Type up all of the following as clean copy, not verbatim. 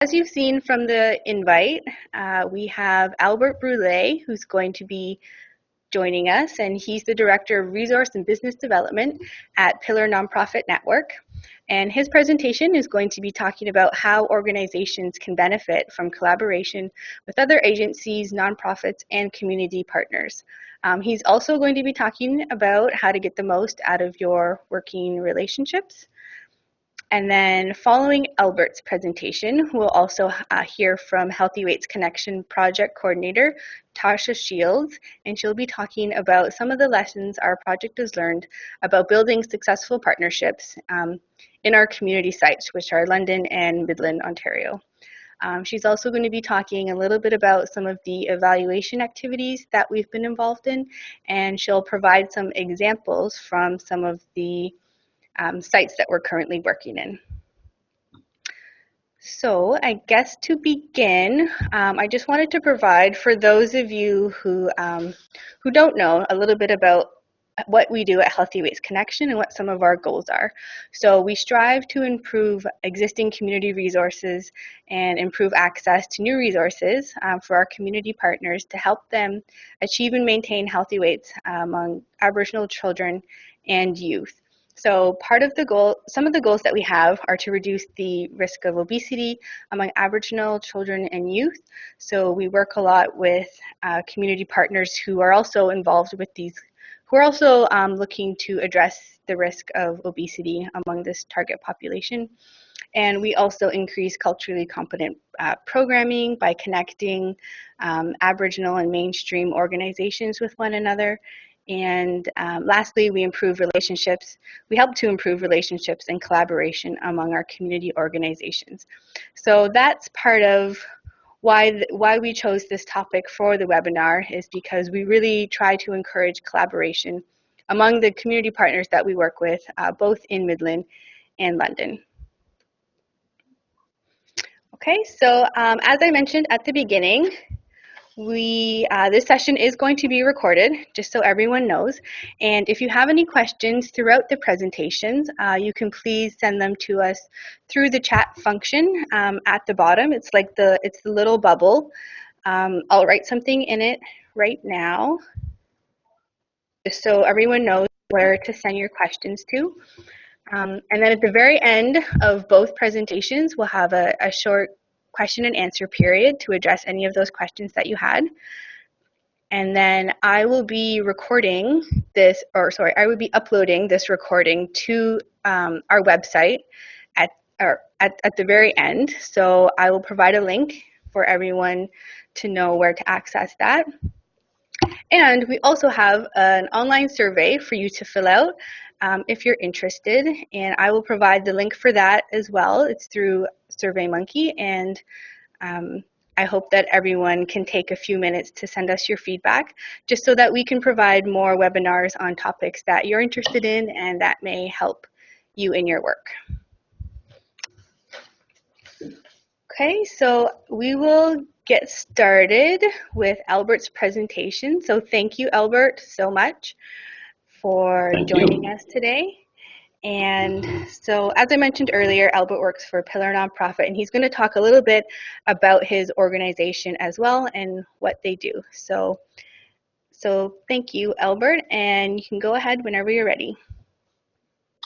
As you've seen from the invite, we have Albert Brule, who's going to be joining us, and he's the Director of Resource and Business Development at Pillar Nonprofit Network. And his presentation is going to be talking about how organizations can benefit from collaboration with other agencies, nonprofits, and community partners. He's also going to be talking about how to get the most out of your working relationships. And then following Albert's presentation, we'll also hear from Healthy Weights Connection Project Coordinator, Tasha Shields, and she'll be talking about some of the lessons our project has learned about building successful partnerships in our community sites, which are London and Midland, Ontario. She's also going to be talking a little bit about some of the evaluation activities that we've been involved in, and she'll provide some examples from some of the sites that we're currently working in. So I guess to begin, I just wanted to provide for those of you who don't know a little bit about what we do at Healthy Weights Connection and what some of our goals are. So we strive to improve existing community resources and improve access to new resources for our community partners to help them achieve and maintain healthy weights among Aboriginal children and youth. So part of the goal, some of the goals that we have are to reduce the risk of obesity among Aboriginal children and youth. So we work a lot with community partners who are also involved with these, who are also looking to address the risk of obesity among this target population. And we also increase culturally competent programming by connecting Aboriginal and mainstream organizations with one another. And lastly, we improve relationships. We help to improve relationships and collaboration among our community organizations. So that's part of why we chose this topic for the webinar, is because we really try to encourage collaboration among the community partners that we work with, both in Midland and London. Okay, so as I mentioned at the beginning, this session is going to be recorded, just so everyone knows. And if you have any questions throughout the presentations, you can please send them to us through the chat function at the bottom. It's like it's the little bubble. I'll write something in it right now, just so everyone knows where to send your questions to. And then at the very end of both presentations, we'll have a short question and answer period to address any of those questions that you had. And then I will be recording this, I will be uploading this recording to our website at the very end. So I will provide a link for everyone to know where to access that. And we also have an online survey for you to fill out if you're interested, and I will provide the link for that as well. It's through SurveyMonkey, and I hope that everyone can take a few minutes to send us your feedback, just so that we can provide more webinars on topics that you're interested in and that may help you in your work. Okay, so we will get started with Albert's presentation. So thank you, Albert, so much for joining us today. And so, as I mentioned earlier, Albert works for Pillar Nonprofit, and he's going to talk a little bit about his organization as well and what they do. So thank you, Albert, and you can go ahead whenever you're ready.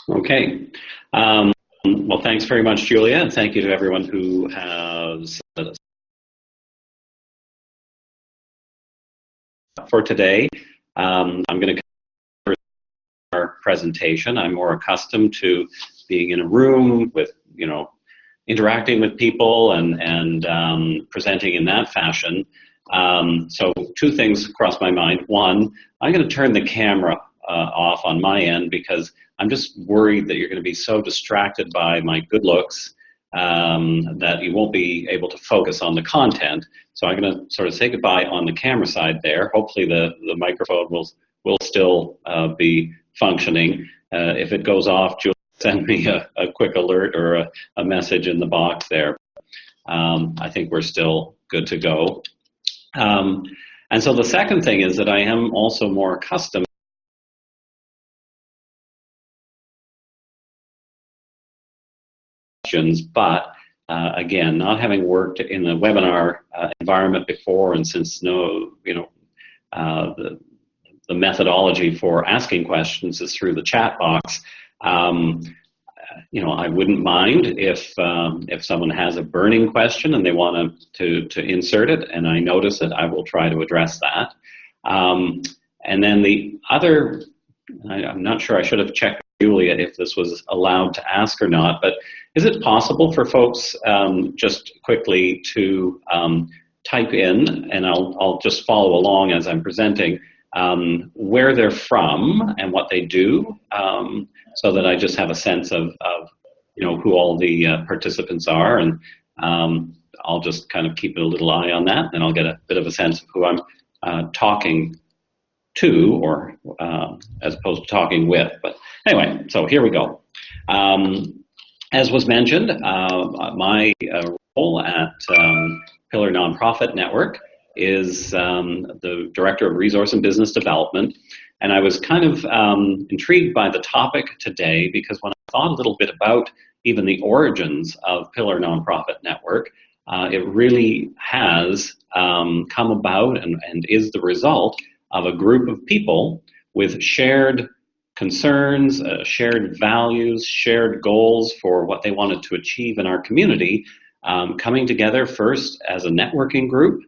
Okay. Well, thanks very much, Julia, and thank you to everyone who has for today. I'm going to cover our presentation. I'm more accustomed to being in a room with, interacting with people and presenting in that fashion. So two things crossed my mind. One, I'm going to turn the camera off on my end because I'm just worried that you're going to be so distracted by my good looks that you won't be able to focus on the content. So I'm going to sort of say goodbye on the camera side there. Hopefully the microphone will still be functioning. If it goes off, Julie, send me a quick alert or a message in the box there. I think we're still good to go. And so the second thing is that I am also more accustomed but again, not having worked in the webinar environment before, and since the methodology for asking questions is through the chat box. I wouldn't mind if someone has a burning question and they want to insert it, and I notice it, I will try to address that. And then the other, I'm not sure, I should have checked with Julia if this was allowed to ask or not, but is it possible for folks just quickly to type in, and I'll just follow along as I'm presenting, where they're from and what they do, so that I just have a sense of who all the participants are, and I'll just kind of keep a little eye on that, and I'll get a bit of a sense of who I'm talking to, or as opposed to talking with. But anyway, so here we go. As was mentioned, my role at Pillar Nonprofit Network is the Director of Resource and Business Development. And I was kind of intrigued by the topic today, because when I thought a little bit about even the origins of Pillar Nonprofit Network, it really has come about and is the result of a group of people with shared concerns, shared values, shared goals for what they wanted to achieve in our community, coming together first as a networking group,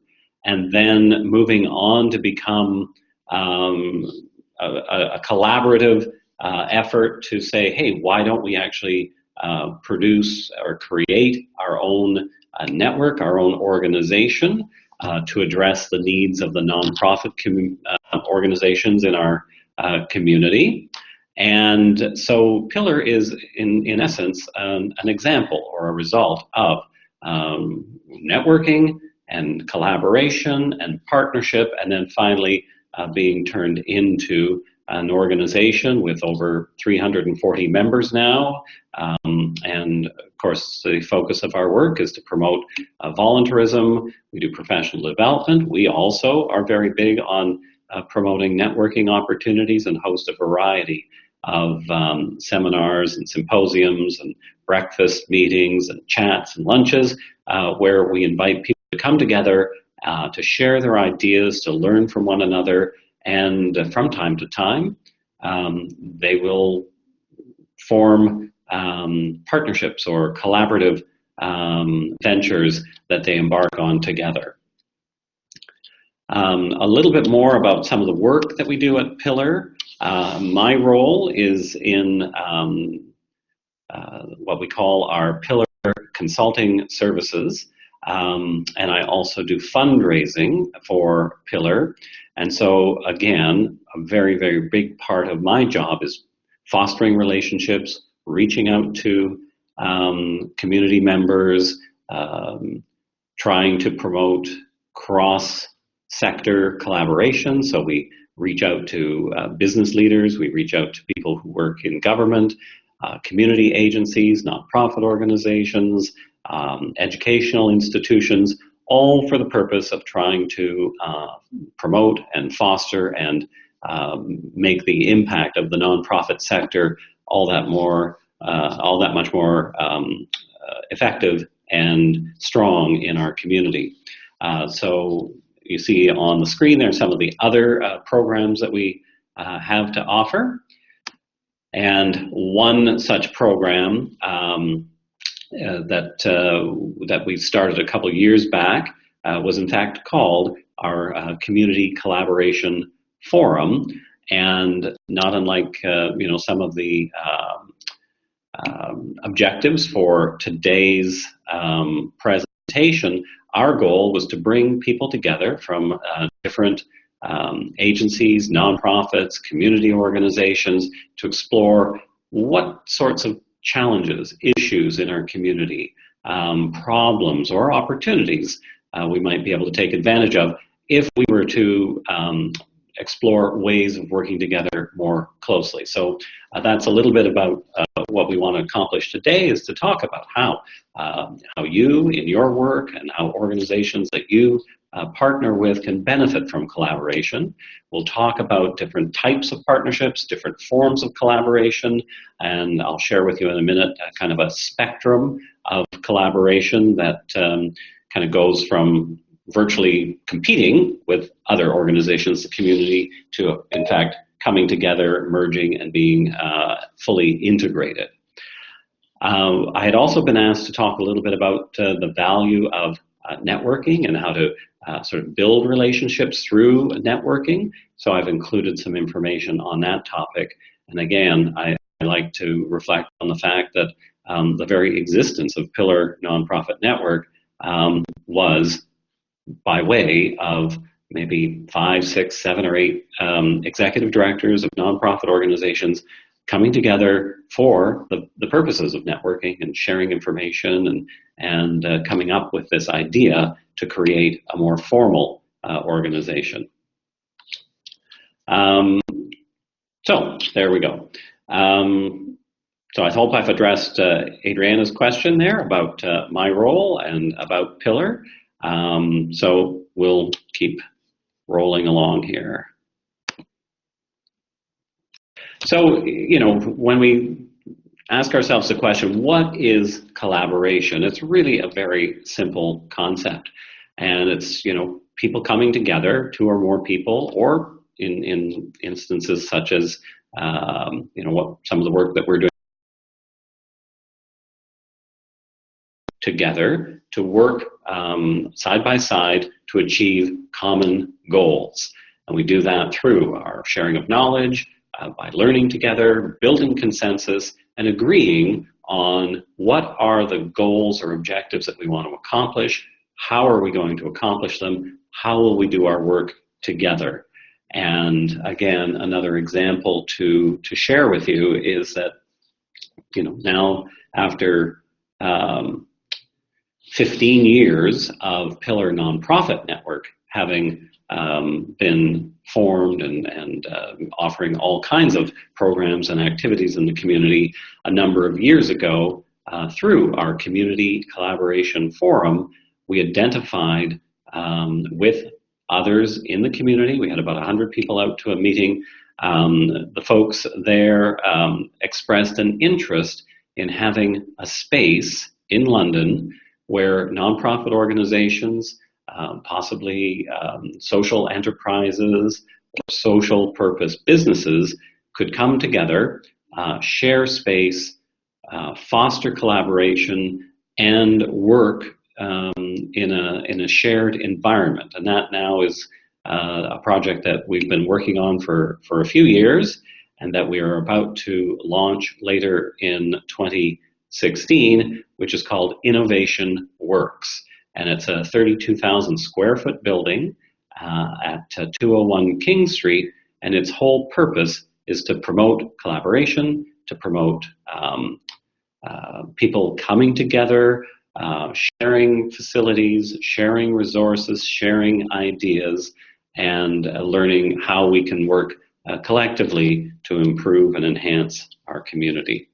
and then moving on to become a collaborative effort to say, hey, why don't we actually produce or create our own network, our own organization, to address the needs of the nonprofit organizations in our community. And so Pillar is, in essence, an example or a result of networking and collaboration and partnership, and then finally being turned into an organization with over 340 members now. And of course, the focus of our work is to promote volunteerism. We do professional development. We also are very big on promoting networking opportunities and host a variety of seminars and symposiums and breakfast meetings and chats and lunches where we invite people to come together to share their ideas, to learn from one another, and from time to time they will form partnerships or collaborative ventures that they embark on together. A little bit more about some of the work that we do at Pillar. My role is in what we call our Pillar Consulting Services, and I also do fundraising for Pillar. And so, again, a very, very big part of my job is fostering relationships, reaching out to community members, trying to promote cross-sector collaboration. So we reach out to business leaders, we reach out to people who work in government, community agencies, nonprofit organizations, educational institutions, all for the purpose of trying to promote and foster and make the impact of the nonprofit sector all that much more effective and strong in our community. So you see on the screen there some of the other programs that we have to offer. And one such program that we started a couple years back was in fact called our Community Collaboration Forum. And not unlike some of the objectives for today's presentation, our goal was to bring people together from different agencies, nonprofits, community organizations, to explore what sorts of challenges, issues in our community, problems or opportunities we might be able to take advantage of if we were to explore ways of working together more closely. So that's a little bit about what we want to accomplish today, is to talk about how you in your work and how organizations that you partner with can benefit from collaboration. We'll talk about different types of partnerships, different forms of collaboration, and I'll share with you in a minute kind of a spectrum of collaboration that kind of goes from virtually competing with other organizations, the community, to in fact coming together, merging, and being fully integrated. I had also been asked to talk a little bit about the value of networking and how to sort of build relationships through networking. So I've included some information on that topic. And again, I like to reflect on the fact that the very existence of Pillar Nonprofit Network was by way of maybe 5, 6, 7, or 8 executive directors of nonprofit organizations coming together for the purposes of networking and sharing information and coming up with this idea to create a more formal organization. So there we go. So I hope I've addressed Adriana's question there about my role and about Pillar. So we'll keep rolling along here. So, you know, when we ask ourselves the question, what is collaboration? It's really a very simple concept. And it's, you know, people coming together, 2 or more people, or in instances such as, you know, what some of the work that we're doing together to work side by side to achieve common goals. And we do that through our sharing of knowledge, by learning together, building consensus, and agreeing on what are the goals or objectives that we want to accomplish, how are we going to accomplish them, how will we do our work together. And again, another example to share with you is that, you know, now after 15 years of Pillar Nonprofit Network having been formed and offering all kinds of programs and activities in the community, a number of years ago, through our Community Collaboration Forum, we identified with others in the community. We had about 100 people out to a meeting. The folks there expressed an interest in having a space in London where nonprofit organizations, possibly social enterprises, social purpose businesses could come together, share space, foster collaboration, and work in a shared environment. And that now is a project that we've been working on for a few years and that we are about to launch later in 2016, which is called Innovation Works. And it's a 32,000 square foot building at 201 King Street, and its whole purpose is to promote collaboration, to promote people coming together, sharing facilities, sharing resources, sharing ideas, and learning how we can work collectively to improve and enhance our community.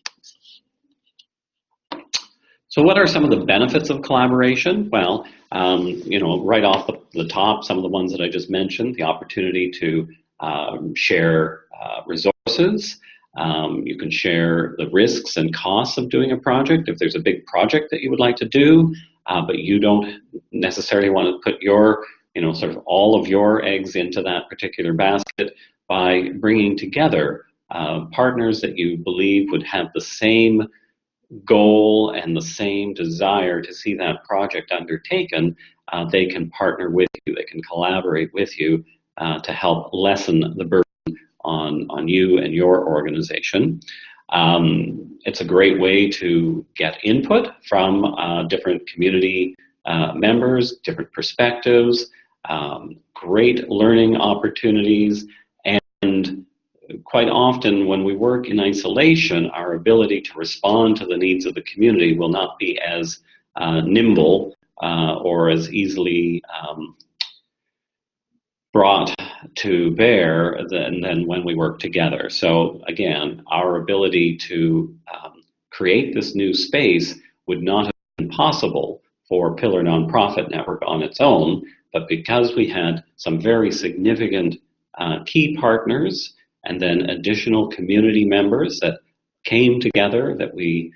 So what are some of the benefits of collaboration? Well, you know, right off the top, some of the ones that I just mentioned, the opportunity to share resources. You can share the risks and costs of doing a project. If there's a big project that you would like to do, but you don't necessarily want to put your, you know, sort of all of your eggs into that particular basket, by bringing together partners that you believe would have the same goal and the same desire to see that project undertaken, they can partner with you, they can collaborate with you to help lessen the burden on you and your organization. It's a great way to get input from different community members, different perspectives, great learning opportunities, and quite often when we work in isolation, our ability to respond to the needs of the community will not be as nimble or as easily brought to bear than when we work together. So again, our ability to create this new space would not have been possible for Pillar Nonprofit Network on its own but because we had some very significant key partners and then additional community members that came together, that we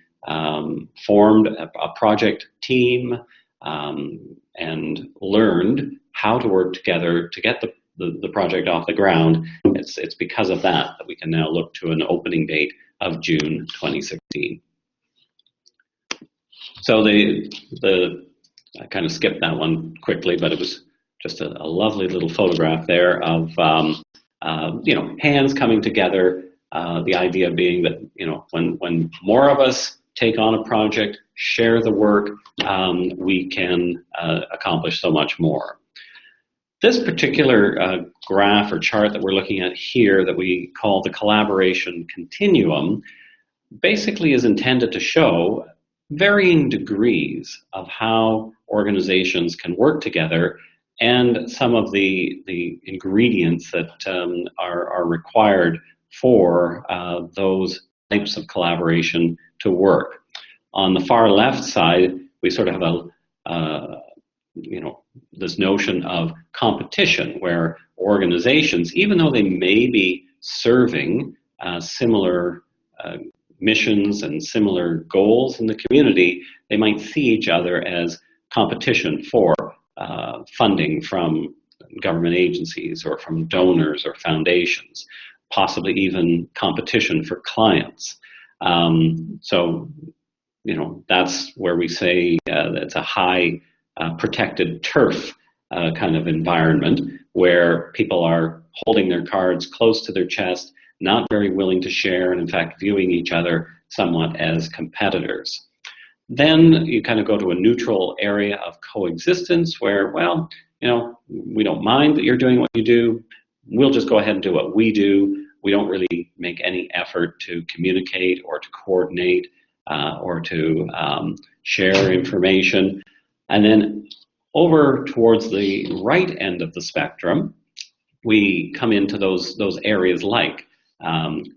formed a project team and learned how to work together to get the project off the ground. It's because of that we can now look to an opening date of June 2016. So I kind of skipped that one quickly, but it was just a lovely little photograph there of hands coming together. The idea being that when more of us take on a project, share the work, we can accomplish so much more. This particular graph or chart that we're looking at here, that we call the collaboration continuum, basically is intended to show varying degrees of how organizations can work together and some of the ingredients that are required for those types of collaboration to work. On the far left side, we sort of have this notion of competition, where organizations, even though they may be serving similar missions and similar goals in the community, they might see each other as competition for funding from government agencies or from donors or foundations, possibly even competition for clients. So that's where we say that it's a high protected turf kind of environment, where people are holding their cards close to their chest, not very willing to share, and in fact viewing each other somewhat as competitors. Then you kind of go to a neutral area of coexistence where, we don't mind that you're doing what you do. We'll just go ahead and do what we do. We don't really make any effort to communicate or to coordinate or to share information. And then over towards the right end of the spectrum, we come into those areas like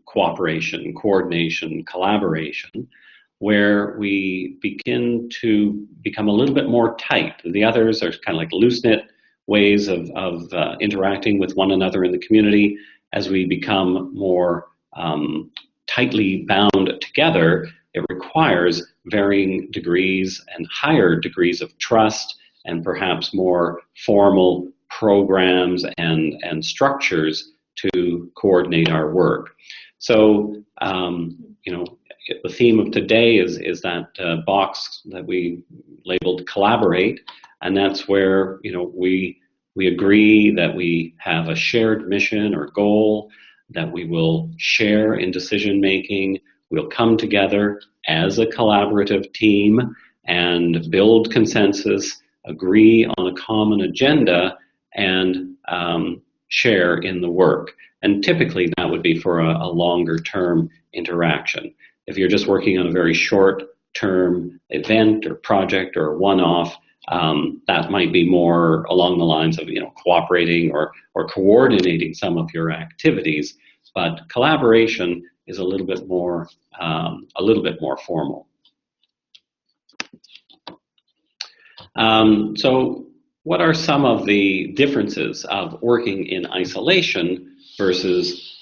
cooperation, coordination, collaboration, where we begin to become a little bit more tight. The others are kind of like loose-knit ways of interacting with one another in the community. As we become more tightly bound together, it requires varying degrees and higher degrees of trust and perhaps more formal programs and structures to coordinate our work. So, the theme of today is that box that we labeled collaborate, and that's where we agree that we have a shared mission or goal, that we will share in decision making. We'll come together as a collaborative team and build consensus, agree on a common agenda, and share in the work. And typically that would be for a longer term interaction. If you're just working on a very short term event or project or one-off, that might be more along the lines of cooperating or coordinating some of your activities. But collaboration is a little bit more formal. So what are some of the differences of working in isolation versus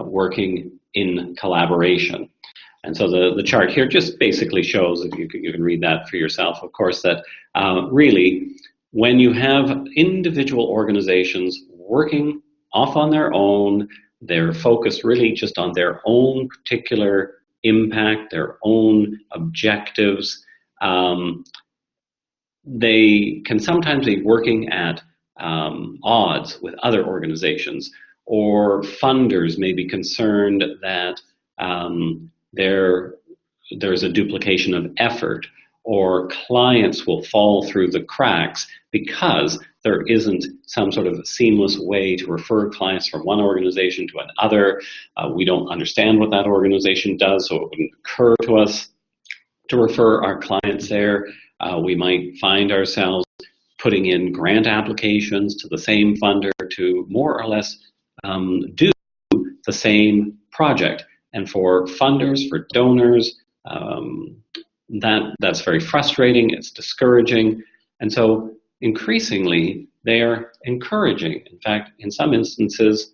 working in collaboration? And so the chart here just basically shows, if you can read that for yourself, of course, that really when you have individual organizations working off on their own, they're focused really just on their own particular impact, their own objectives. They can sometimes be working at odds with other organizations, or funders may be concerned that there's a duplication of effort, or clients will fall through the cracks because there isn't some sort of seamless way to refer clients from one organization to another. We don't understand what that organization does, so it wouldn't occur to us to refer our clients there. We might find ourselves putting in grant applications to the same funder to more or less do the same project. And for funders, for donors, that's very frustrating, it's discouraging. And so increasingly, they are encouraging. In fact, in some instances,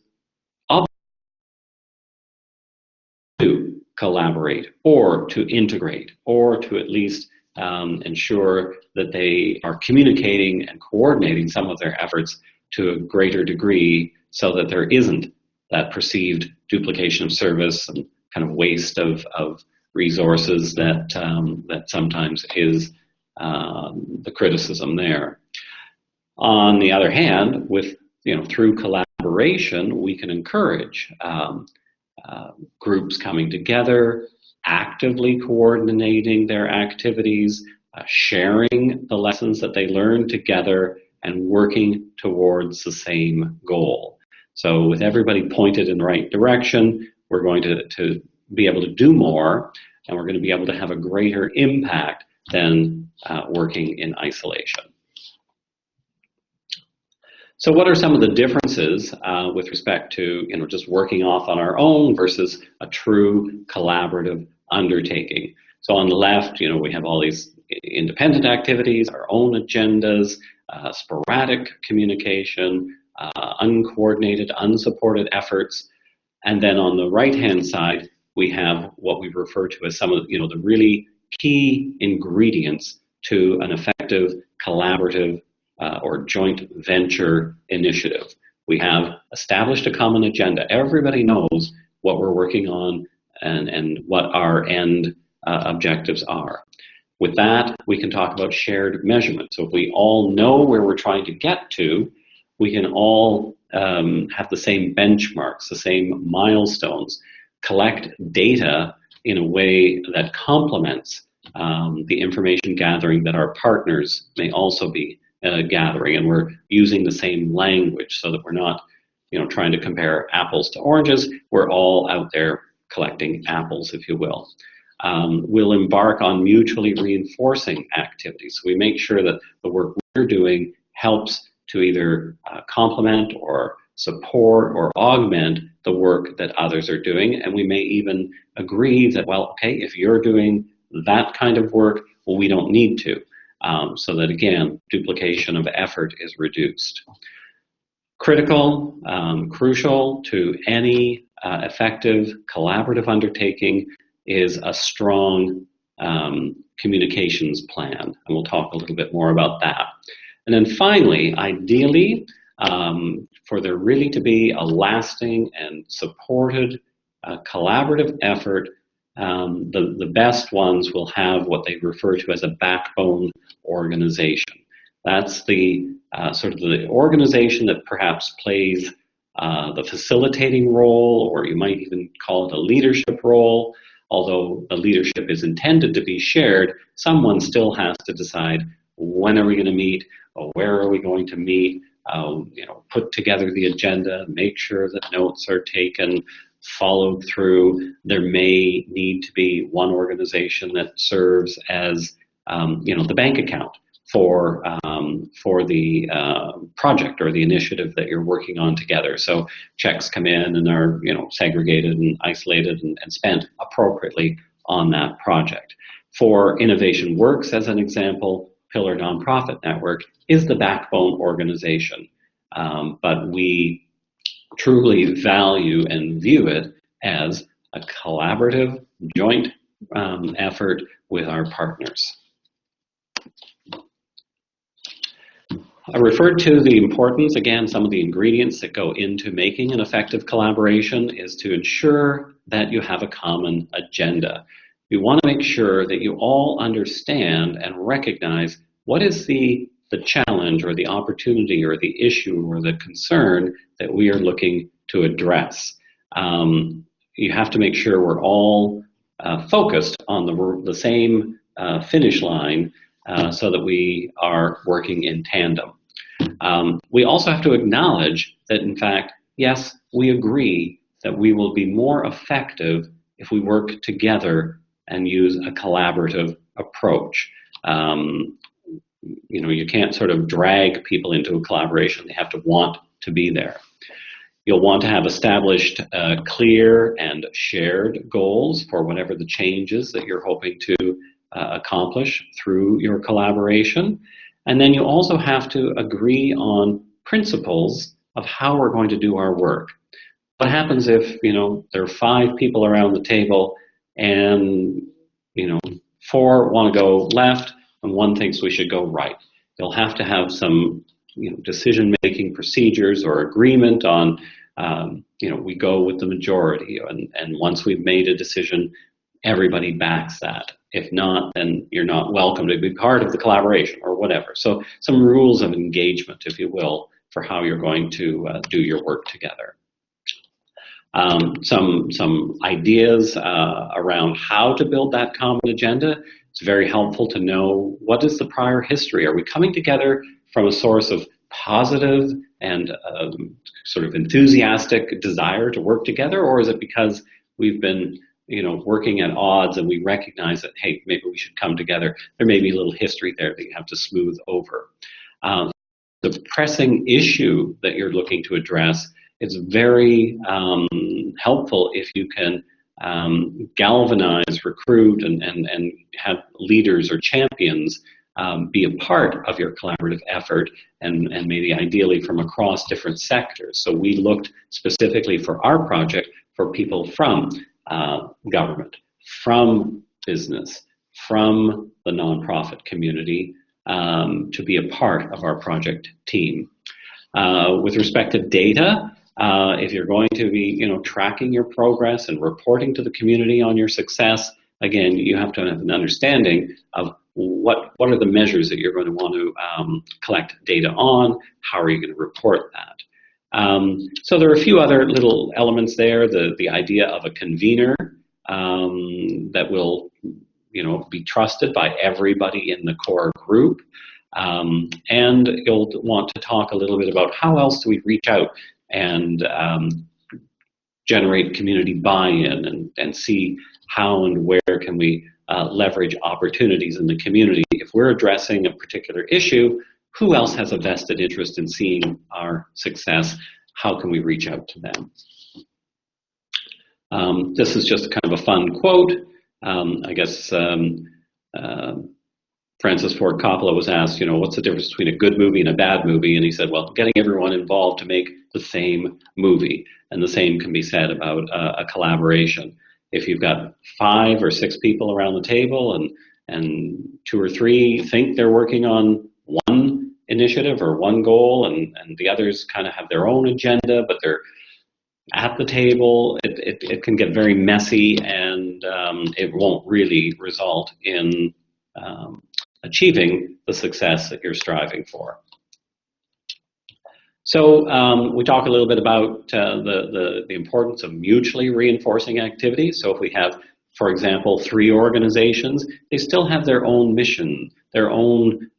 to collaborate or to integrate or to at least ensure that they are communicating and coordinating some of their efforts to a greater degree so that there isn't that perceived duplication of service and kind of waste of resources that that sometimes is the criticism there. On the other hand, with through collaboration, we can encourage groups coming together, actively coordinating their activities, sharing the lessons that they learn together, and working towards the same goal. So with everybody pointed in the right direction, we're going to be able to do more, and we're going to be able to have a greater impact than working in isolation. So what are some of the differences with respect to just working off on our own versus a true collaborative undertaking? So on the left, we have all these independent activities, our own agendas, sporadic communication, uncoordinated, unsupported efforts. And then on the right-hand side, we have what we refer to as some of the really key ingredients to an effective collaborative or joint venture initiative. We have established a common agenda. Everybody knows what we're working on and what our end objectives are. With that, we can talk about shared measurement. So if we all know where we're trying to get to, we can all have the same benchmarks, the same milestones, collect data in a way that complements the information gathering that our partners may also be gathering, and we're using the same language so that we're not trying to compare apples to oranges. We're all out there collecting apples, if you will. We'll embark on mutually reinforcing activities. So we make sure that the work we're doing helps to either complement or support or augment the work that others are doing, and we may even agree that, well, okay, if you're doing that kind of work, well, we don't need to. So that, again, duplication of effort is reduced. Critical, crucial to any effective collaborative undertaking is a strong communications plan, and we'll talk a little bit more about that. And then finally, ideally, for there really to be a lasting and supported collaborative effort, the best ones will have what they refer to as a backbone organization. That's the sort of the organization that perhaps plays the facilitating role, or you might even call it a leadership role. Although the leadership is intended to be shared, someone still has to decide when are we going to meet, or where are we going to meet, put together the agenda, make sure that notes are taken, followed through. There may need to be one organization that serves as the bank account for the project or the initiative that you're working on together. So checks come in and are segregated and isolated and spent appropriately on that project. For Innovation Works, as an example, Pillar Nonprofit Network is the backbone organization, but we truly value and view it as a collaborative joint effort with our partners. I referred to the importance, again, some of the ingredients that go into making an effective collaboration is to ensure that you have a common agenda. You want to make sure that you all understand and recognize what is the challenge or the opportunity or the issue or the concern that we are looking to address. You have to make sure we're all focused on the same finish line so that we are working in tandem. We also have to acknowledge that, in fact, yes, we agree that we will be more effective if we work together and use a collaborative approach. You can't sort of drag people into a collaboration. They have to want to be there. You'll want to have established clear and shared goals for whatever the changes that you're hoping to accomplish through your collaboration. And then you also have to agree on principles of how we're going to do our work. What happens if, there are 5 people around the table and, 4 want to go left and 1 thinks we should go right? You'll have to have some, decision-making procedures or agreement on, we go with the majority. And once we've made a decision, everybody backs that. If not, then you're not welcome to be part of the collaboration or whatever. So some rules of engagement, if you will, for how you're going to do your work together. Some ideas around how to build that common agenda. It's very helpful to know, what is the prior history? Are we coming together from a source of positive and sort of enthusiastic desire to work together, or is it because we've been working at odds and we recognize that, hey, maybe we should come together? There may be a little history there that you have to smooth over. The pressing issue that you're looking to address, it's very helpful if you can galvanize, recruit, and have leaders or champions be a part of your collaborative effort, and maybe ideally from across different sectors. So we looked specifically for our project for people from government, from business, from the nonprofit community to be a part of our project team. With respect to data, if you're going to be tracking your progress and reporting to the community on your success, again, you have to have an understanding of what are the measures that you're going to want to collect data on, how are you going to report that. So there are a few other little elements there. The idea of a convener that will be trusted by everybody in the core group. And you'll want to talk a little bit about how else do we reach out and generate community buy-in and see how and where can we leverage opportunities in the community. If we're addressing a particular issue, who else has a vested interest in seeing our success? How can we reach out to them? This is just kind of a fun quote. I guess Francis Ford Coppola was asked, what's the difference between a good movie and a bad movie? And he said, well, getting everyone involved to make the same movie. And the same can be said about a collaboration. If you've got 5 or 6 people around the table and 2 or 3 think they're working on one initiative or one goal, and the others kind of have their own agenda, but they're at the table, it can get very messy, and it won't really result in achieving the success that you're striving for. So we talk a little bit about the importance of mutually reinforcing activities. So if we have, for example, 3 organizations, they still have their own mission, their own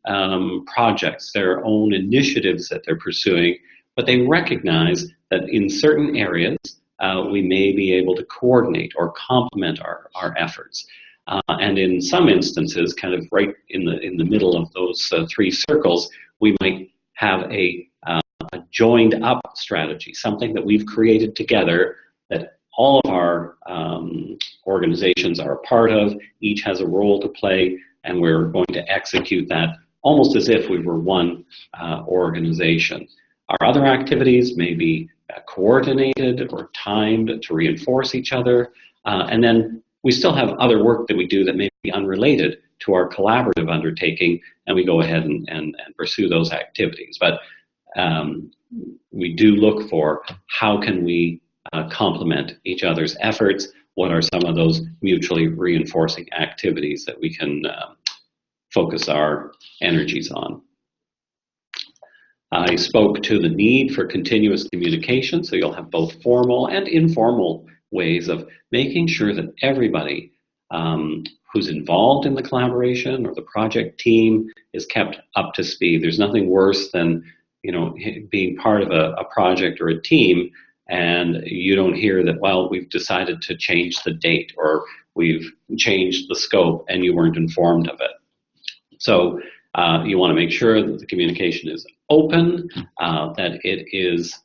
projects, their own initiatives that they're pursuing, but they recognize that in certain areas we may be able to coordinate or complement our efforts. And in some instances, kind of right in the middle of those 3 circles, we might have a joined up strategy, something that we've created together that all of our organizations are a part of, each has a role to play, and we're going to execute that almost as if we were one organization. Our other activities may be coordinated or timed to reinforce each other, and then we still have other work that we do that may be unrelated to our collaborative undertaking, and we go ahead and pursue those activities. But we do look for how can we complement each other's efforts, what are some of those mutually reinforcing activities that we can focus our energies on. I spoke to the need for continuous communication, so you'll have both formal and informal ways of making sure that everybody who's involved in the collaboration or the project team is kept up to speed. There's nothing worse than being part of a project or a team and you don't hear that, well, we've decided to change the date or we've changed the scope and you weren't informed of it. So you want to make sure that the communication is open, that it is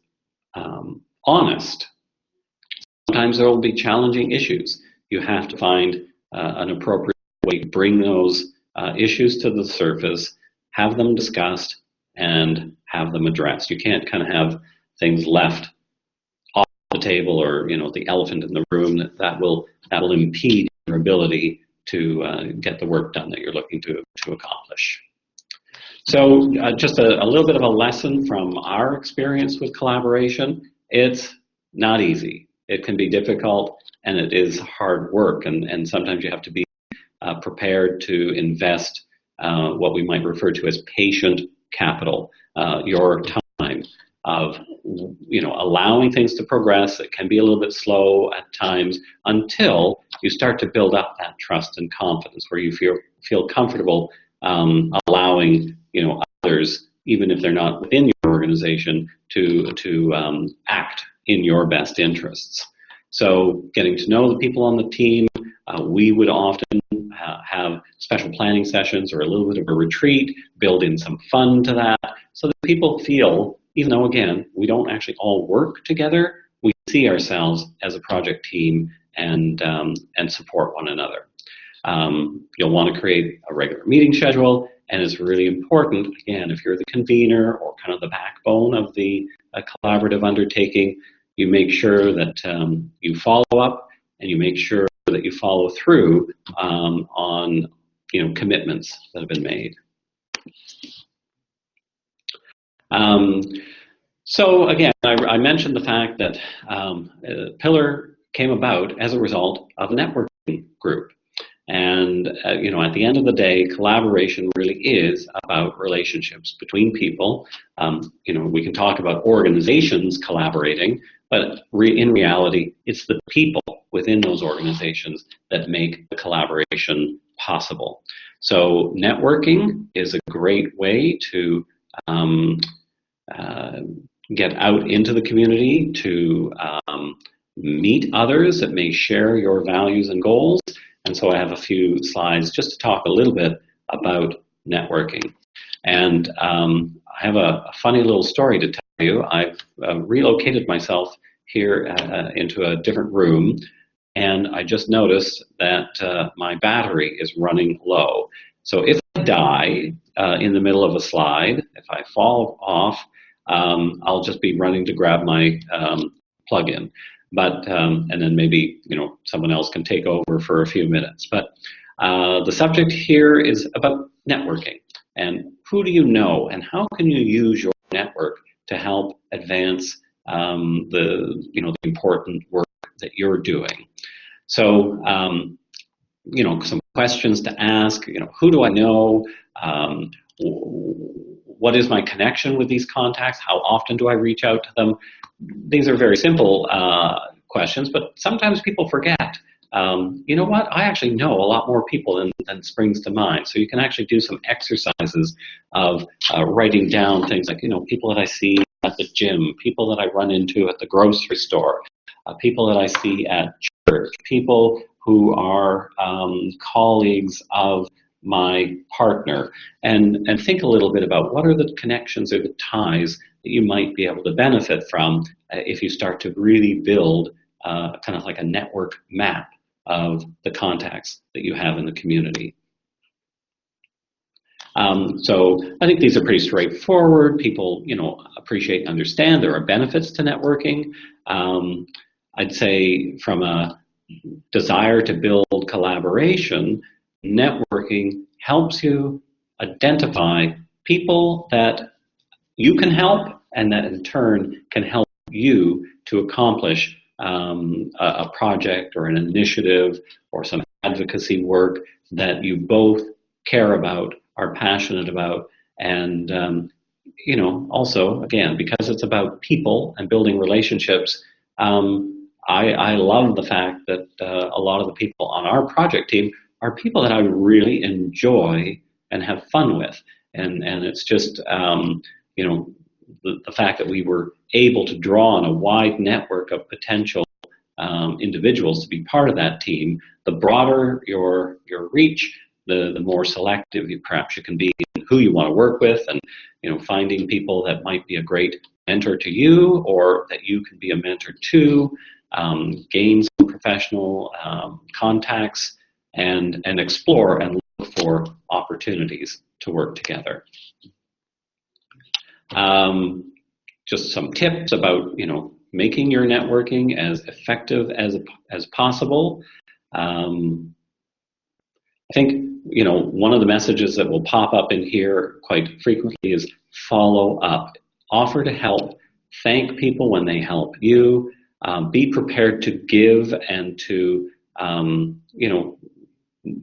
honest. Sometimes there will be challenging issues. You have to find an appropriate way to bring those issues to the surface have them discussed and have them addressed. You can't kind of have things left off the table, or the elephant in the room that will impede your ability to get the work done that you're looking to accomplish. So just a little bit of a lesson from our experience with collaboration. It's not easy. It can be difficult, and it is hard work, and sometimes you have to be prepared to invest what we might refer to as patient capital, your time of allowing things to progress. It can be a little bit slow at times until you start to build up that trust and confidence where you feel comfortable allowing others, even if they're not within your organization, to act in your best interests. So getting to know the people on the team, we would often have special planning sessions or a little bit of a retreat, build in some fun to that, so that people feel, even though, again, we don't actually all work together, we see ourselves as a project team and support one another. You'll want to create a regular meeting schedule, and it's really important, again, if you're the convener or kind of the backbone of the collaborative undertaking, you make sure that you follow up, and you make sure that you follow through on commitments that have been made. So again, I mentioned the fact that Pillar came about as a result of a networking group. And at the end of the day, collaboration really is about relationships between people. We can talk about organizations collaborating, but in reality, it's the people within those organizations that make the collaboration possible. So networking is a great way to get out into the community, to meet others that may share your values and goals. And so I have a few slides just to talk a little bit about networking. And I have a funny little story to tell you. I've relocated myself here into a different room, and I just noticed that my battery is running low. So if I die in the middle of a slide, if I fall off, I'll just be running to grab my plug-in. But and then maybe someone else can take over for a few minutes. But the subject here is about networking, and who do you know, and how can you use your network to help advance the important work that you're doing. So some questions to ask. Who do I know? What is my connection with these contacts? How often do I reach out to them? These are very simple questions, but sometimes people forget. You know what? I actually know a lot more people than springs to mind. So you can actually do some exercises of writing down things like, people that I see at the gym, people that I run into at the grocery store, people that I see at church, people who are colleagues of my partner, and think a little bit about what are the connections or the ties that you might be able to benefit from if you start to really build kind of like a network map of the contacts that you have in the community. So I think these are pretty straightforward. People, appreciate and understand there are benefits to networking. I'd say from a desire to build collaboration, networking helps you identify people that you can help and that in turn can help you to accomplish a project or an initiative or some advocacy work that you both care about, are passionate about, and also, again, because it's about people and building relationships, I love the fact that a lot of the people on our project team are people that I really enjoy and have fun with. And it's just, the fact that we were able to draw on a wide network of potential individuals to be part of that team. The broader your reach, the more selective perhaps you can be in who you want to work with, and finding people that might be a great mentor to you or that you can be a mentor to, gain some professional contacts, and explore and look for opportunities to work together. Just some tips about, making your networking as effective as possible. I think, one of the messages that will pop up in here quite frequently is follow up. Offer to help. Thank people when they help you. Be prepared to give and to,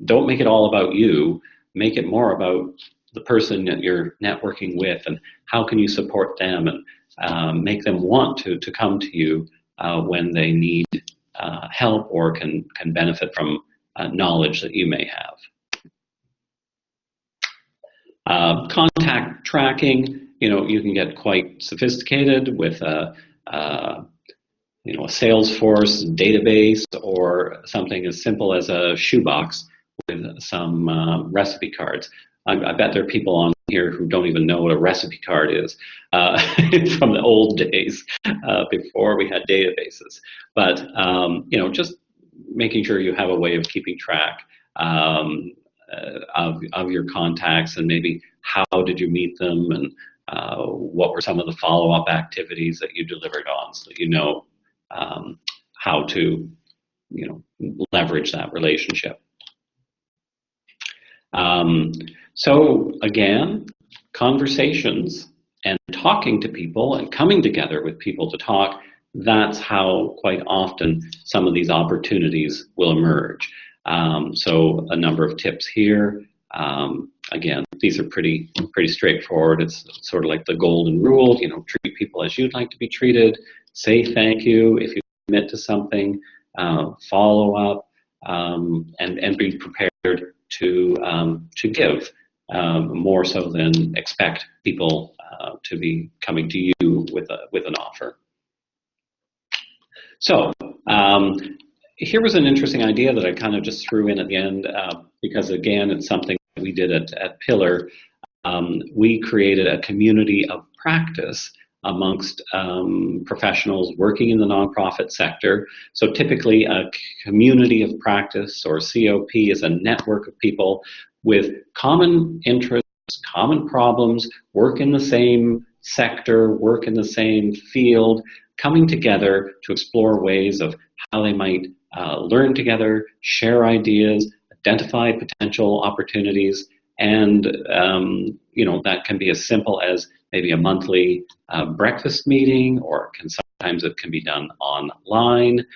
don't make it all about you. Make it more about the person that you're networking with and how can you support them and make them want to come to you when they need help or can benefit from knowledge that you may have. Contact tracking, you can get quite sophisticated with a Salesforce database or something as simple as a shoebox with some recipe cards. I bet there are people on here who don't even know what a recipe card is from the old days before we had databases. But, just making sure you have a way of keeping track of your contacts and maybe how did you meet them and what were some of the follow-up activities that you delivered on so that you know how to leverage that relationship. So again, conversations and talking to people and coming together with people to talk, that's how quite often some of these opportunities will emerge. So a number of tips here. Again, these are pretty straightforward. It's sort of like the golden rule, treat people as you'd like to be treated, say thank you if you commit to something, follow up, and be prepared to give more so than expect people to be coming to you with an offer. So here was an interesting idea that I kind of just threw in at the end because again it's something that we did at Pillar. We created a community of practice amongst professionals working in the nonprofit sector. So typically a community of practice or COP is a network of people with common interests, common problems, work in the same sector, work in the same field, coming together to explore ways of how they might learn together, share ideas, identify potential opportunities, and that can be as simple as maybe a monthly breakfast meeting, or sometimes it can be done online,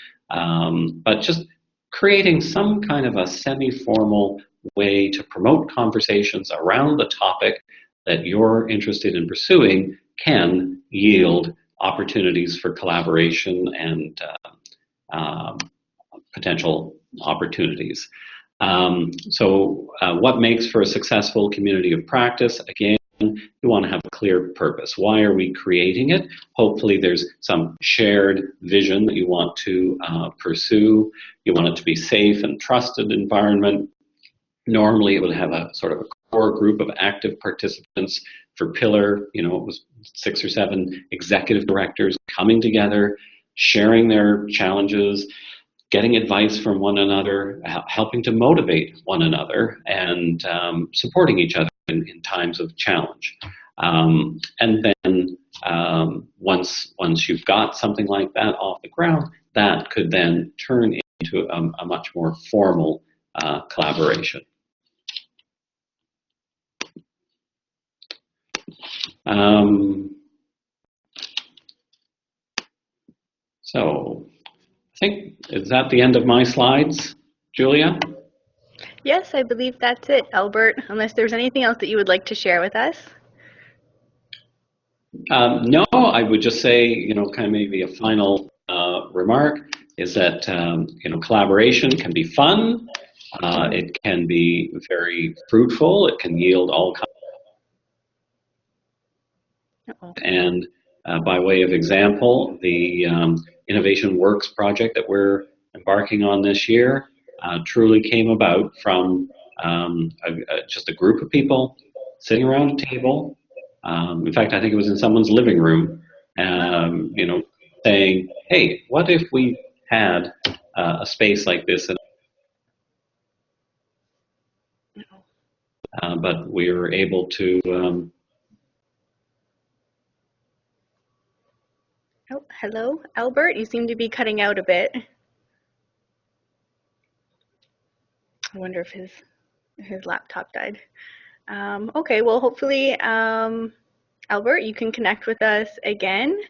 but just creating some kind of a semi-formal way to promote conversations around the topic that you're interested in pursuing can yield opportunities for collaboration and potential opportunities. So what makes for a successful community of practice? Again, you want to have a clear purpose. Why are we creating it? Hopefully there's some shared vision that you want to pursue. You want it to be safe and trusted environment. Normally it would have a sort of a core group of active participants. For Pillar, it was 6 or 7 executive directors coming together, sharing their challenges, getting advice from one another, helping to motivate one another, and supporting each other in times of challenge. And then once you've got something like that off the ground, that could then turn into a much more formal collaboration. So I think, is that the end of my slides, Julia? Yes, I believe that's it, Albert, unless there's anything else that you would like to share with us. No, I would just say, kind of maybe a final remark is that, collaboration can be fun. It can be very fruitful. It can yield all kinds. And by way of example, the Innovation Works project that we're embarking on this year truly came about from just a group of people sitting around a table. In fact, I think it was in someone's living room, saying, hey, what if we had a space like this? but we were able to. Oh, hello, Albert. You seem to be cutting out a bit. I wonder if his laptop died. Okay, well, hopefully, Albert, you can connect with us again.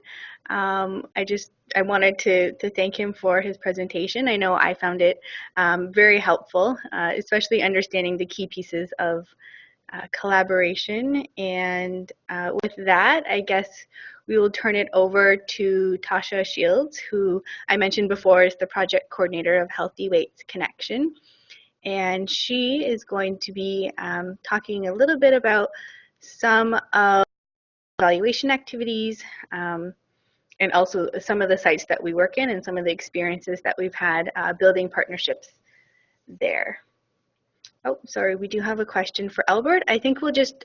I wanted to thank him for his presentation. I know I found it very helpful, especially understanding the key pieces of collaboration. And with that, I guess we will turn it over to Tasha Shields, who I mentioned before is the project coordinator of Healthy Weights Connection. And she is going to be talking a little bit about some of evaluation activities and also some of the sites that we work in and some of the experiences that we've had building partnerships there. Oh, sorry, we do have a question for Albert. I think we'll just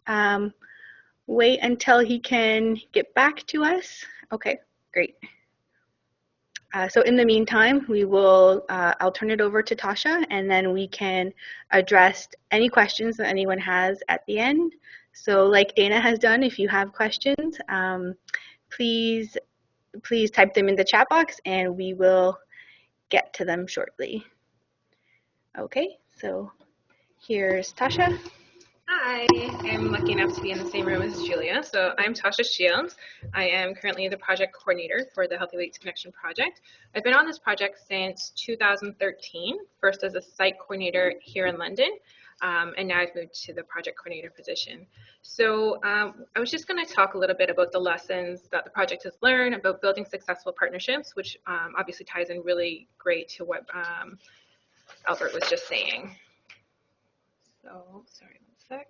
wait until he can get back to us. Okay, great. So in the meantime, I'll turn it over to Tasha, and then we can address any questions that anyone has at the end. So like Dana has done, if you have questions, please type them in the chat box, and we will get to them shortly. Okay, so here's Tasha. Hi, I'm lucky enough to be in the same room as Julia. So I'm Tasha Shields. I am currently the project coordinator for the Healthy Weights Connection project. I've been on this project since 2013, first as a site coordinator here in London, and now I've moved to the project coordinator position. So I was just going to talk a little bit about the lessons that the project has learned about building successful partnerships, which obviously ties in really great to what Albert was just saying. So, sorry, one sec.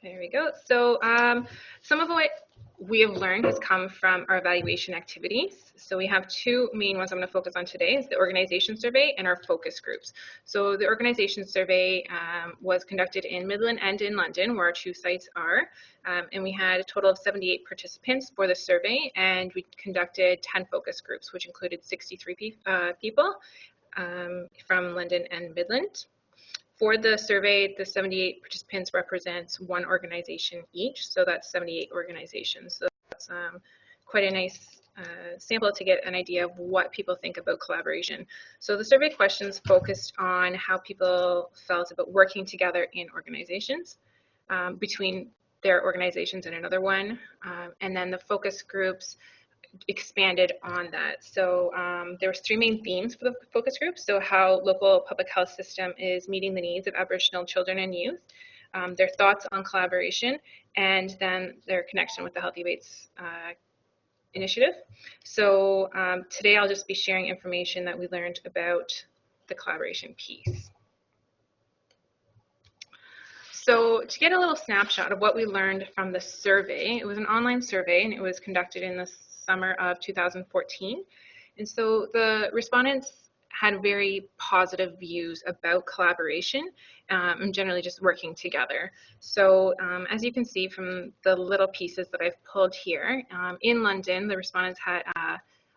There we go. So some of what we have learned has come from our evaluation activities. So we have two main ones I'm going to focus on today, is the organization survey and our focus groups. So the organization survey was conducted in Midland and in London, where our two sites are. And we had a total of 78 participants for the survey, and we conducted 10 focus groups, which included 63 people from London and Midland. For the survey, the 78 participants represents one organization each, so that's 78 organizations. So that's quite a nice sample to get an idea of what people think about collaboration. So the survey questions focused on how people felt about working together in organizations, between their organizations and another one, and then the focus groups expanded on that. So there was three main themes for the focus group. So how local public health system is meeting the needs of Aboriginal children and youth, their thoughts on collaboration, and then their connection with the Healthy Weights initiative. So today I'll just be sharing information that we learned about the collaboration piece. So to get a little snapshot of what we learned from the survey, it was an online survey and it was conducted in the summer of 2014. And so the respondents had very positive views about collaboration and generally just working together. So as you can see from the little pieces that I've pulled here, in London, the respondents had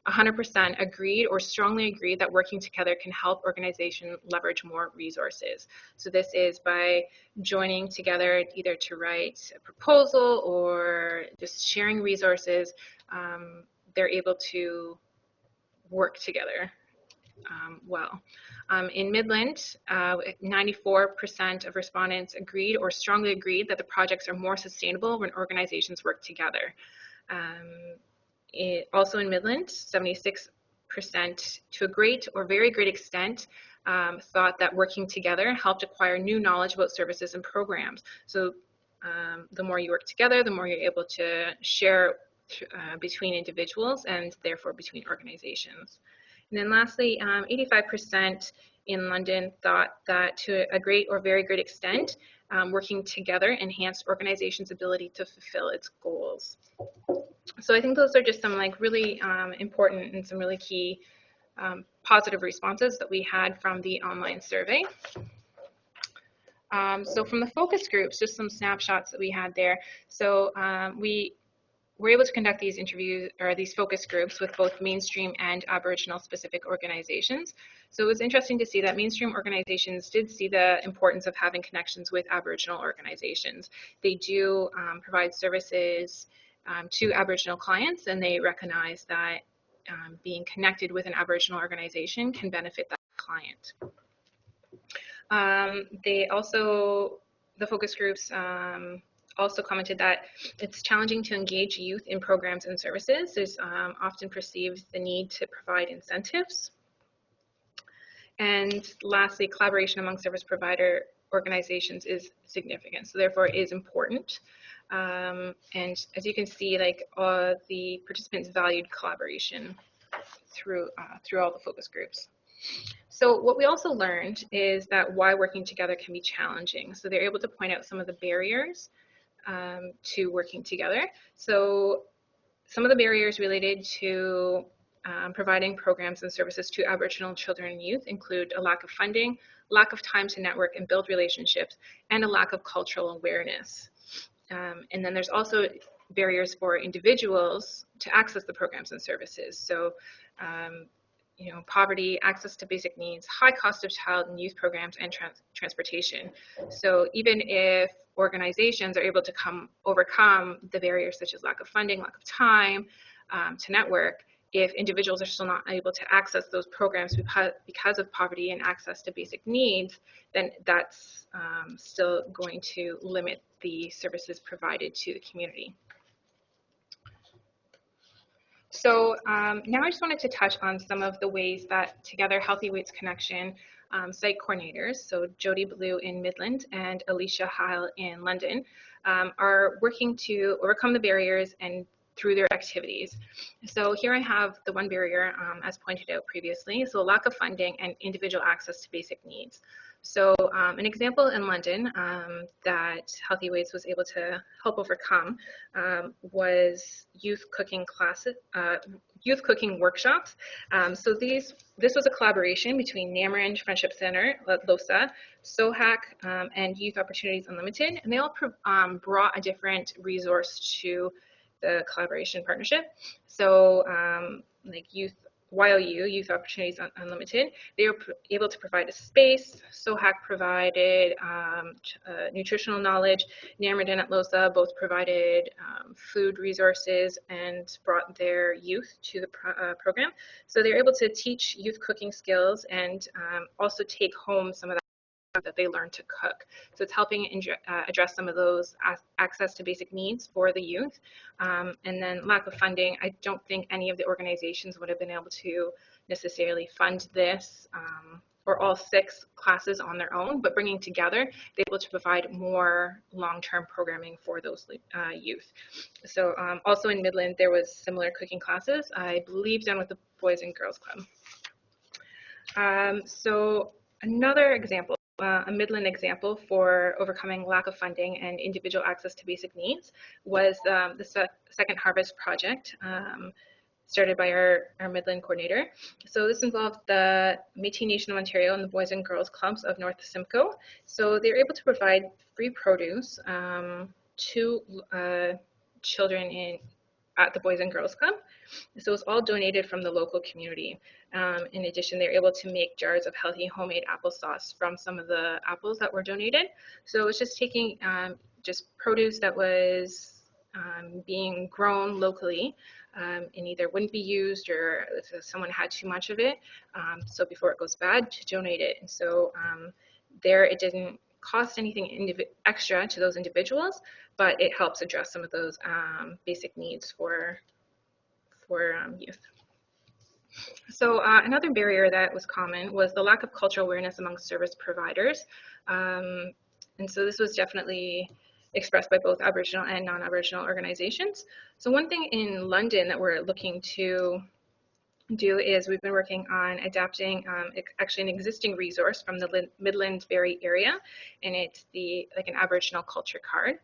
100% agreed or strongly agreed that working together can help organizations leverage more resources. So this is by joining together either to write a proposal or just sharing resources. They're able to work together well. In Midland, 94% of respondents agreed or strongly agreed that the projects are more sustainable when organizations work together. Also in Midland, 76% to a great or very great extent thought that working together helped acquire new knowledge about services and programs. So the more you work together, the more you're able to share between individuals and therefore between organizations. And then lastly, 85% in London thought that to a great or very great extent, working together enhanced organizations' ability to fulfill its goals. So I think those are just some like really important and some really key positive responses that we had from the online survey. So from the focus groups, just some snapshots that we had there. So we we're able to conduct these interviews or these focus groups with both mainstream and Aboriginal specific organizations. So it was interesting to see that mainstream organizations did see the importance of having connections with Aboriginal organizations. They do provide services to Aboriginal clients, and they recognize that being connected with an Aboriginal organization can benefit that client. The focus groups also commented that it's challenging to engage youth in programs and services. There's often perceived the need to provide incentives. And lastly, collaboration among service provider organizations is significant, so therefore it is important. And as you can see, like the participants valued collaboration through all the focus groups. So what we also learned is that why working together can be challenging. So they're able to point out some of the barriers to working together. So some of the barriers related to providing programs and services to Aboriginal children and youth include a lack of funding, lack of time to network and build relationships, and a lack of cultural awareness. And then there's also barriers for individuals to access the programs and services. So poverty, access to basic needs, high cost of child and youth programs, and transportation. So even if organizations are able to overcome the barriers such as lack of funding, lack of time to network, if individuals are still not able to access those programs because of poverty and access to basic needs, then that's still going to limit the services provided to the community. So now I just wanted to touch on some of the ways that Together Healthy Weights Connection site coordinators, so Jody Blue in Midland and Alicia Heil in London, are working to overcome the barriers and through their activities. So here I have the one barrier, as pointed out previously, so lack of funding and individual access to basic needs. So an example in London that Healthy Weights was able to help overcome was youth cooking classes, youth cooking workshops. So this was a collaboration between Namrand Friendship Center, LOSA, SOHAC, and Youth Opportunities Unlimited, and they all brought a different resource to the collaboration partnership. So like YOU, Youth Opportunities Unlimited, they were able to provide a space. SOHAC provided nutritional knowledge. Namrand and LOSA both provided food resources and brought their youth to the program. So they're able to teach youth cooking skills and also take home some of that they learn to cook. So it's helping address some of those access to basic needs for the youth. And then lack of funding, I don't think any of the organizations would have been able to necessarily fund this or all 6 classes on their own, but bringing together, they're able to provide more long-term programming for those youth. So also in Midland, there was similar cooking classes, I believe done with the Boys and Girls Club. So another example, a Midland example for overcoming lack of funding and individual access to basic needs was the Second Harvest Project, started by our Midland coordinator. So this involved the Métis Nation of Ontario and the Boys and Girls Clubs of North Simcoe. So they were able to provide free produce to children at the Boys and Girls Club. So it was all donated from the local community. In addition, they were able to make jars of healthy homemade applesauce from some of the apples that were donated. So it was just taking just produce that was being grown locally and either wouldn't be used or if someone had too much of it, so before it goes bad, to donate it. And so there it didn't cost anything extra to those individuals, but it helps address some of those basic needs for youth. So another barrier that was common was the lack of cultural awareness among service providers. And so this was definitely expressed by both Aboriginal and non-Aboriginal organizations. So one thing in London that we're looking to do is we've been working on adapting actually an existing resource from the Midland Barrie area, and it's like an Aboriginal culture card.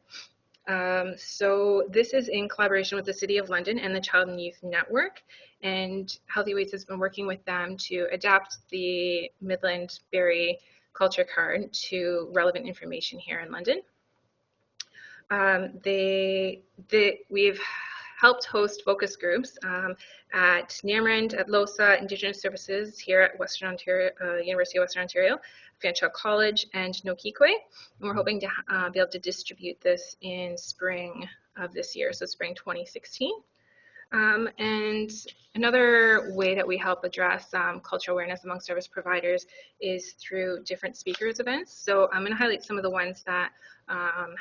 So this is in collaboration with the City of London and the Child and Youth Network, and Healthy Weights has been working with them to adapt the Midland Barrie culture card to relevant information here in London. We've helped host focus groups at NAMRIND, at LOSA, Indigenous Services here at Western Ontario, University of Western Ontario, Fanshawe College, and Nokikwe. And we're hoping to be able to distribute this in spring of this year, so spring 2016. And another way that we help address cultural awareness among service providers is through different speakers events. So I'm going to highlight some of the ones that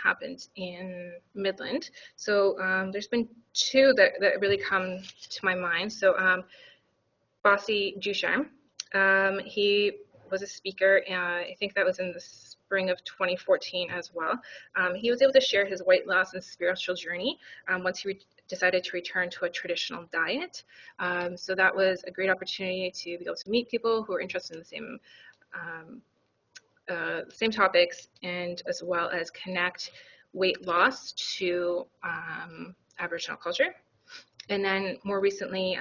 happened in Midland. So there's been two that really come to my mind. So Bossy Ducharme, he was a speaker, I think that was in the spring of 2014 as well. He was able to share his weight loss and spiritual journey once he decided to return to a traditional diet. So that was a great opportunity to be able to meet people who are interested in the same topics, and as well as connect weight loss to Aboriginal culture. And then more recently,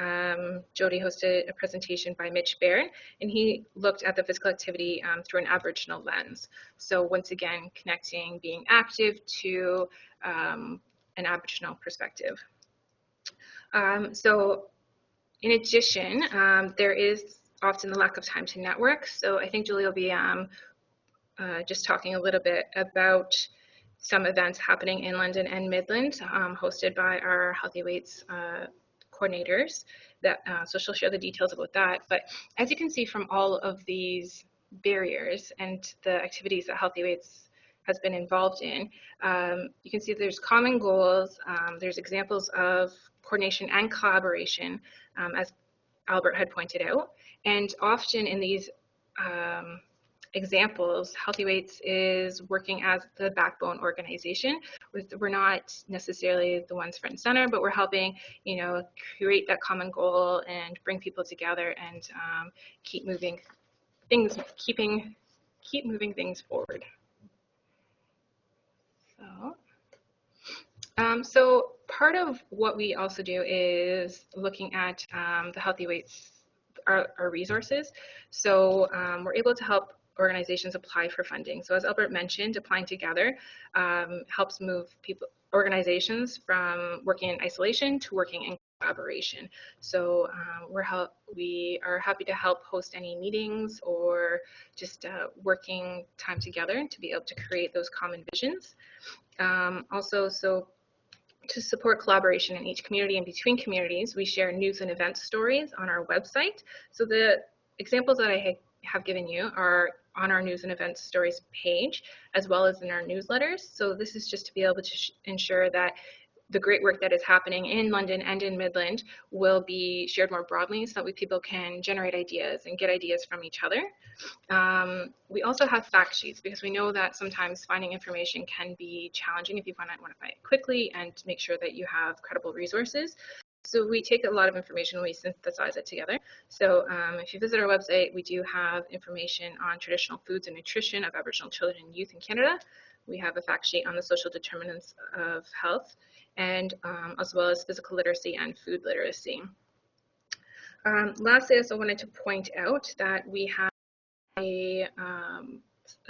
Jody hosted a presentation by Mitch Baird, and he looked at the physical activity through an Aboriginal lens. So once again, connecting being active to an Aboriginal perspective. So in addition, there is often the lack of time to network. So I think Julie will be just talking a little bit about some events happening in London and Midland, hosted by our Healthy Weights coordinators. So she'll share the details about that. But as you can see from all of these barriers and the activities that Healthy Weights has been involved in, you can see there's common goals, there's examples of coordination and collaboration, as Albert had pointed out. And often in these examples, Healthy Weights is working as the backbone organization. We're not necessarily the ones front and center, but we're helping, create that common goal and bring people together and keep moving things forward. So part of what we also do is looking at the Healthy Weights, our resources. So we're able to help organizations apply for funding. So as Albert mentioned, applying together helps move organizations from working in isolation to working in collaboration. So we are happy to help host any meetings or just working time together to be able to create those common visions. Also, so to support collaboration in each community and between communities, we share news and event stories on our website. So the examples that I have given you are on our news and events stories page, as well as in our newsletters. So this is just to be able to ensure that the great work that is happening in London and in Midland will be shared more broadly, so that way people can generate ideas and get ideas from each other. We also have fact sheets, because we know that sometimes finding information can be challenging if you want to find it quickly and make sure that you have credible resources. So we take a lot of information and we synthesize it together. So if you visit our website, we do have information on traditional foods and nutrition of Aboriginal children and youth in Canada. We have a fact sheet on the social determinants of health, and as well as physical literacy and food literacy. Lastly, I also wanted to point out that we have a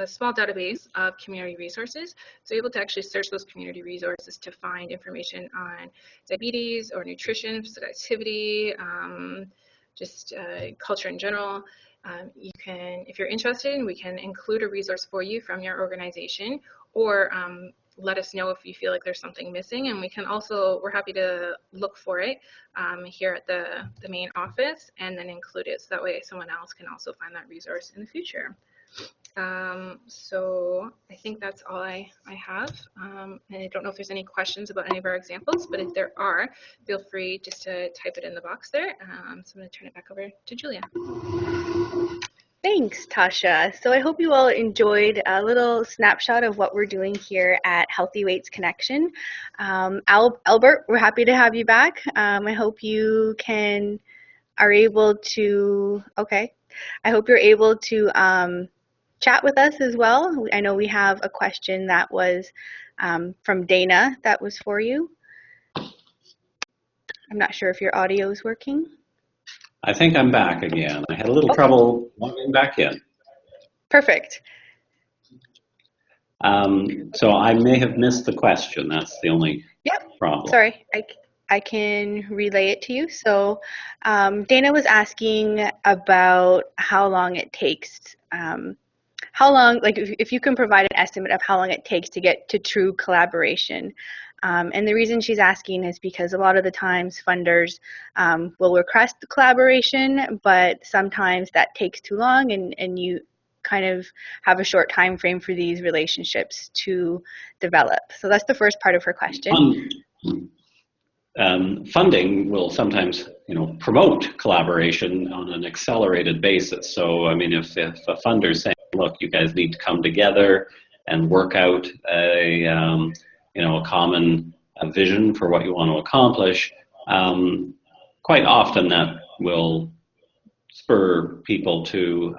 small database of community resources. So you're able to actually search those community resources to find information on diabetes or nutrition, physical activity, just culture in general. You can, if you're interested, we can include a resource for you from your organization, or let us know if you feel like there's something missing, and we can also, we're happy to look for it here at the main office and then include it, so that way someone else can also find that resource in the future. So I think that's all I have. And I don't know if there's any questions about any of our examples, but if there are, feel free just to type it in the box there. So I'm going to turn it back over to Julia. Thanks, Tasha. So I hope you all enjoyed a little snapshot of what we're doing here at Healthy Weights Connection. Albert, we're happy to have you back. I hope you are able to, okay. I hope you're able to chat with us as well. I know we have a question that was from Dana that was for you. I'm not sure if your audio is working. I think I'm back again. I had a little trouble logging back in. Perfect. So I may have missed the question. That's the only problem. Sorry. I can relay it to you. So Dana was asking about how long it takes, how long, like if you can provide an estimate of how long it takes to get to true collaboration. And the reason she's asking is because a lot of the times funders will request the collaboration, but sometimes that takes too long and you kind of have a short time frame for these relationships to develop. So that's the first part of her question. Funding will sometimes, promote collaboration on an accelerated basis. So, I mean, if a funder's saying, look, you guys need to come together and work out a common vision for what you want to accomplish, quite often that will spur people to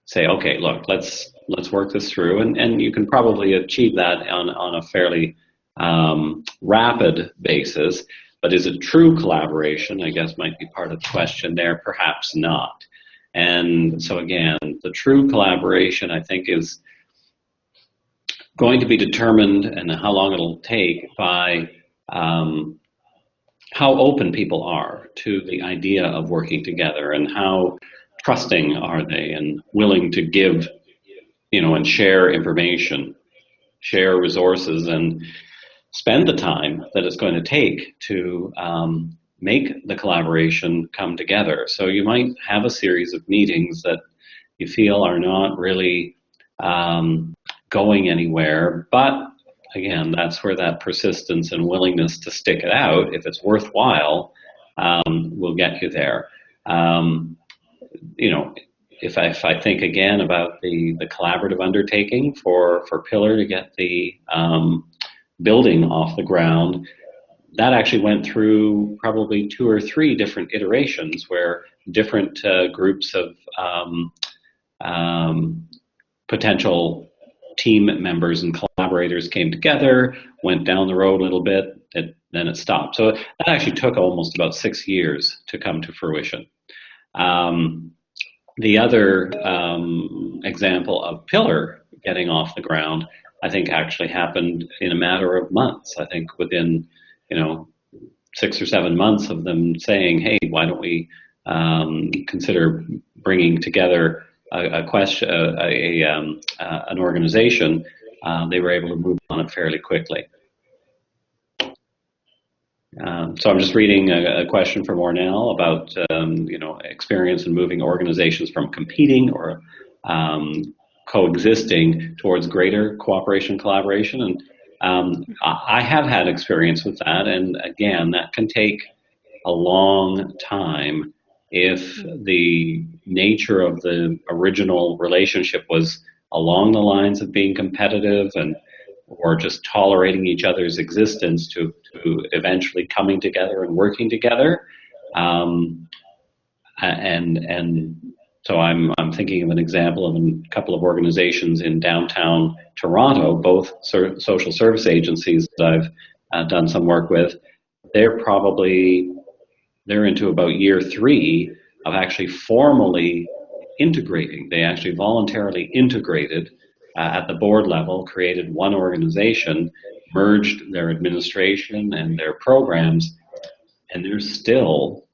say, okay, look, let's work this through, and you can probably achieve that on a fairly rapid basis. But is it true collaboration? I guess might be part of the question there. Perhaps not. And so again, the true collaboration, I think, is going to be determined, and how long it'll take, by how open people are to the idea of working together, and how trusting are they and willing to give, and share information, share resources, and spend the time that it's going to take to make the collaboration come together. So you might have a series of meetings that you feel are not really going anywhere, but again, that's where that persistence and willingness to stick it out, if it's worthwhile, will get you there. If I think again about the collaborative undertaking for Pillar to get the building off the ground, that actually went through probably 2 or 3 different iterations where different groups of potential team members and collaborators came together, went down the road a little bit, then it stopped. So that actually took almost about 6 years to come to fruition. The other example of Pillar getting off the ground, I think, actually happened in a matter of months. I think within 6 or 7 months of them saying, hey, why don't we consider bringing together an organization, they were able to move on it fairly quickly. So I'm just reading a question from Ornell about experience in moving organizations from competing or coexisting towards greater cooperation, collaboration, and I have had experience with that, and again, that can take a long time if the nature of the original relationship was along the lines of being competitive or just tolerating each other's existence to eventually coming together and working together. And so I'm thinking of an example of a couple of organizations in downtown Toronto, both social service agencies that I've done some work with. They're into about year 3 of actually formally integrating. They actually voluntarily integrated at the board level, created one organization, merged their administration and their programs, and they're still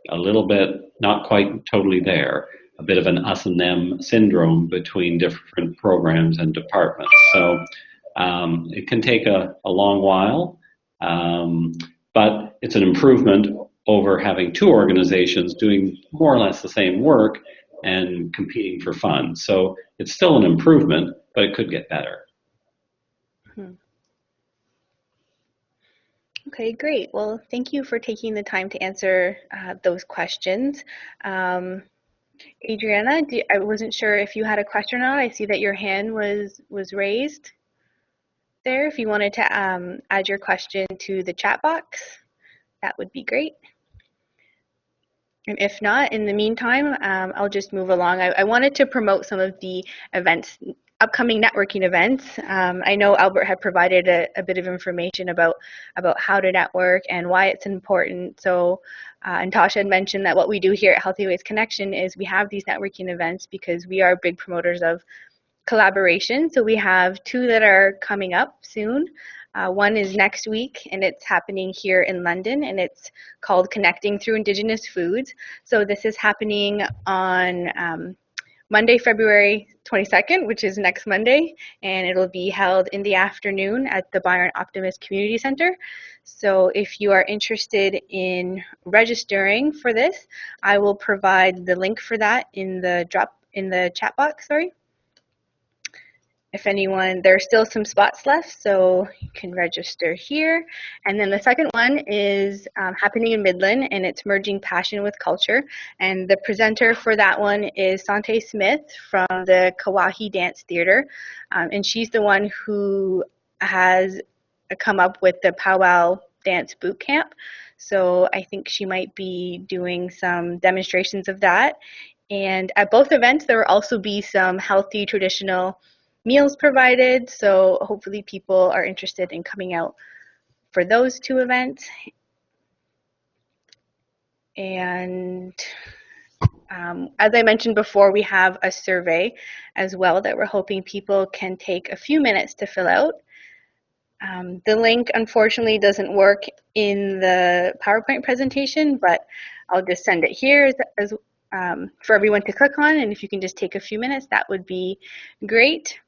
a little bit, not quite totally there, a bit of an us and them syndrome between different programs and departments. So it can take a long while, but it's an improvement over having 2 organizations doing more or less the same work and competing for funds. So it's still an improvement, but it could get better. Okay, great. Well, thank you for taking the time to answer those questions. Adriana, I wasn't sure if you had a question or not. I see that your hand was raised there. If you wanted to add your question to the chat box, that would be great. And if not, in the meantime, I'll just move along. I wanted to promote some of the events, upcoming networking events. I know Albert had provided a bit of information about how to network and why it's important. So, and Tasha had mentioned that what we do here at Healthy Ways Connection is we have these networking events because we are big promoters of collaboration. So we have 2 that are coming up soon. One is next week, and it's happening here in London, and it's called Connecting Through Indigenous Foods. So this is happening on Monday, February 22nd, which is next Monday, and it'll be held in the afternoon at the Byron Optimist Community Center. So if you are interested in registering for this, I will provide the link for that in the chat box, sorry. If anyone, there's still some spots left, so you can register here. And then the second one is happening in Midland, and it's Merging Passion with Culture. And the presenter for that one is Sante Smith from the Kawahi Dance Theater. And she's the one who has come up with the Powwow Dance Boot Camp. So I think she might be doing some demonstrations of that. And at both events, there will also be some healthy traditional meals provided, so hopefully people are interested in coming out for those two events. And as I mentioned before, we have a survey as well that we're hoping people can take a few minutes to fill out. The link unfortunately doesn't work in the PowerPoint presentation, but I'll just send it here as for everyone to click on, and if you can just take a few minutes, that would be great.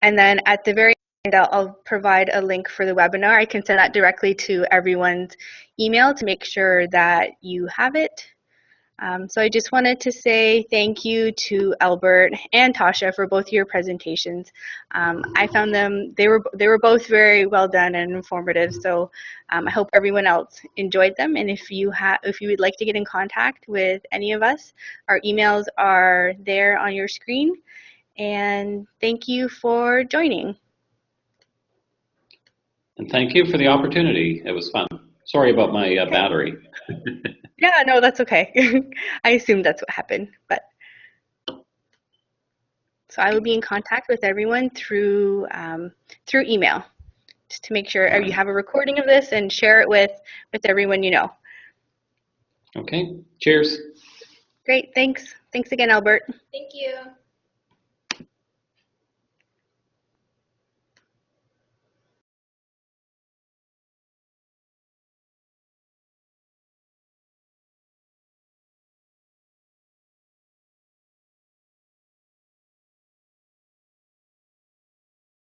And then at the very end, I'll provide a link for the webinar. I can send that directly to everyone's email to make sure that you have it. So I just wanted to say thank you to Albert and Tasha for both your presentations. I found they were both very well done and informative. So I hope everyone else enjoyed them. And if you would like to get in contact with any of us, our emails are there on your screen. And thank you for joining. And thank you for the opportunity. It was fun. Sorry about my battery. Yeah, no, that's okay. I assumed that's what happened. But so I will be in contact with everyone through email, just to make sure you have a recording of this and share it with everyone you know. Okay. Cheers. Great. Thanks. Thanks again, Albert. Thank you.